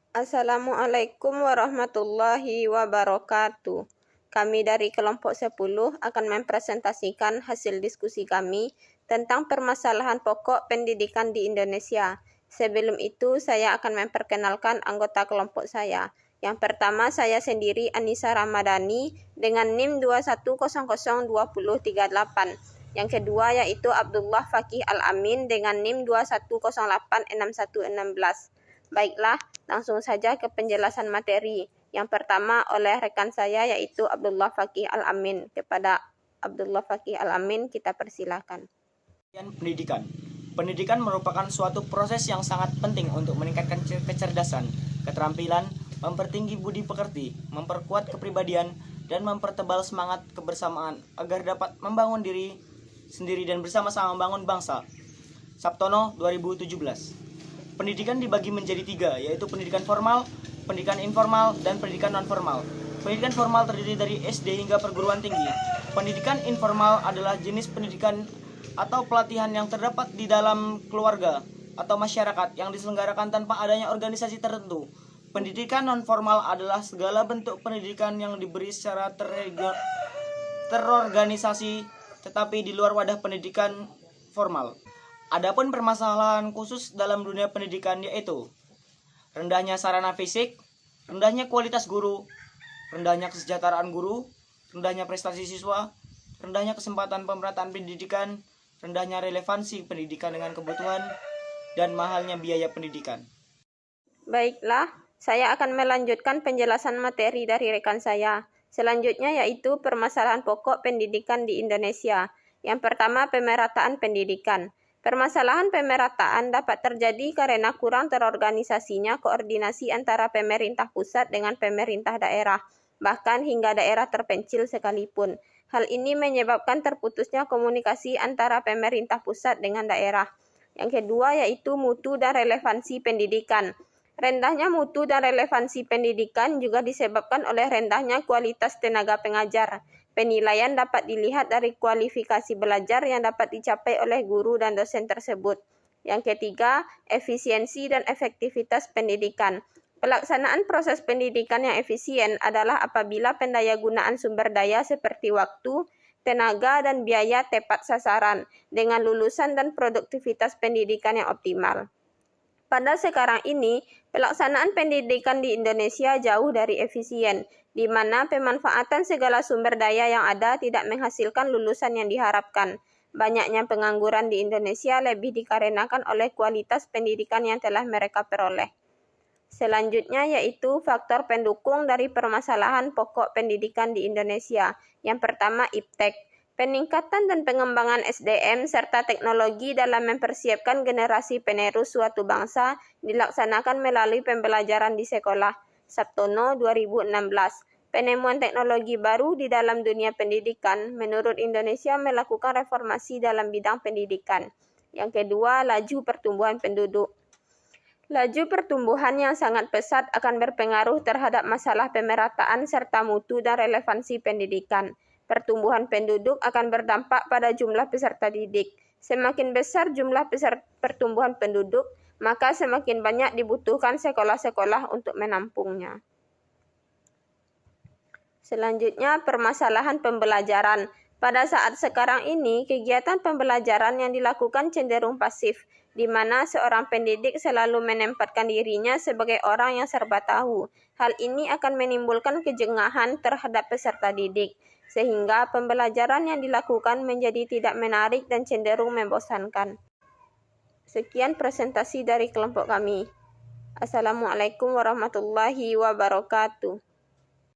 Assalamualaikum warahmatullahi wabarakatuh. Kami dari kelompok 10 akan mempresentasikan hasil diskusi kami tentang permasalahan pokok pendidikan di Indonesia. Sebelum itu, saya akan memperkenalkan anggota kelompok saya. Yang pertama, saya sendiri Anissa Ramadhani dengan NIM 21002038. Yang kedua yaitu Abdullah Fakih Al-Amin dengan NIM 21086116. Baiklah, langsung saja ke penjelasan materi. Yang pertama oleh rekan saya yaitu Abdullah Fakih Al-Amin. Kepada Abdullah Fakih Al-Amin kita persilakan. Pendidikan. Pendidikan merupakan suatu proses yang sangat penting untuk meningkatkan kecerdasan, keterampilan, mempertinggi budi pekerti, memperkuat kepribadian, dan mempertebal semangat kebersamaan agar dapat membangun diri sendiri dan bersama-sama membangun bangsa. Sabtono 2017. Pendidikan dibagi menjadi 3, yaitu pendidikan formal, pendidikan informal, dan pendidikan non-formal. Pendidikan formal terdiri dari SD hingga perguruan tinggi. Pendidikan informal adalah jenis pendidikan atau pelatihan yang terdapat di dalam keluarga atau masyarakat yang diselenggarakan tanpa adanya organisasi tertentu. Pendidikan non-formal adalah segala bentuk pendidikan yang diberi secara terorganisasi tetapi di luar wadah pendidikan formal. Adapun permasalahan khusus dalam dunia pendidikan yaitu rendahnya sarana fisik, rendahnya kualitas guru, rendahnya kesejahteraan guru, rendahnya prestasi siswa, rendahnya kesempatan pemerataan pendidikan, rendahnya relevansi pendidikan dengan kebutuhan, dan mahalnya biaya pendidikan. Baiklah, saya akan melanjutkan penjelasan materi dari rekan saya. Selanjutnya yaitu permasalahan pokok pendidikan di Indonesia. Yang pertama, pemerataan pendidikan. Permasalahan pemerataan dapat terjadi karena kurang terorganisasinya koordinasi antara pemerintah pusat dengan pemerintah daerah, bahkan hingga daerah terpencil sekalipun. Hal ini menyebabkan terputusnya komunikasi antara pemerintah pusat dengan daerah. Yang kedua yaitu mutu dan relevansi pendidikan. Rendahnya mutu dan relevansi pendidikan juga disebabkan oleh rendahnya kualitas tenaga pengajar. Penilaian dapat dilihat dari kualifikasi belajar yang dapat dicapai oleh guru dan dosen tersebut. Yang ketiga, efisiensi dan efektivitas pendidikan. Pelaksanaan proses pendidikan yang efisien adalah apabila pendayagunaan sumber daya seperti waktu, tenaga, dan biaya tepat sasaran dengan lulusan dan produktivitas pendidikan yang optimal. Pada sekarang ini, pelaksanaan pendidikan di Indonesia jauh dari efisien, di mana pemanfaatan segala sumber daya yang ada tidak menghasilkan lulusan yang diharapkan. Banyaknya pengangguran di Indonesia lebih dikarenakan oleh kualitas pendidikan yang telah mereka peroleh. Selanjutnya yaitu faktor pendukung dari permasalahan pokok pendidikan di Indonesia. Yang pertama, iptek. Peningkatan dan pengembangan SDM serta teknologi dalam mempersiapkan generasi penerus suatu bangsa dilaksanakan melalui pembelajaran di sekolah. Sabtono 2016. Penemuan teknologi baru di dalam dunia pendidikan menurut Indonesia melakukan reformasi dalam bidang pendidikan. Yang kedua, laju pertumbuhan penduduk. Laju pertumbuhan yang sangat pesat akan berpengaruh terhadap masalah pemerataan serta mutu dan relevansi pendidikan. Pertumbuhan penduduk akan berdampak pada jumlah peserta didik. Semakin besar jumlah pertumbuhan penduduk, maka semakin banyak dibutuhkan sekolah-sekolah untuk menampungnya. Selanjutnya, permasalahan pembelajaran. Pada saat sekarang ini, kegiatan pembelajaran yang dilakukan cenderung pasif, di mana seorang pendidik selalu menempatkan dirinya sebagai orang yang serba tahu. Hal ini akan menimbulkan kejengahan terhadap peserta didik, sehingga pembelajaran yang dilakukan menjadi tidak menarik dan cenderung membosankan. Sekian presentasi dari kelompok kami. Assalamualaikum warahmatullahi wabarakatuh.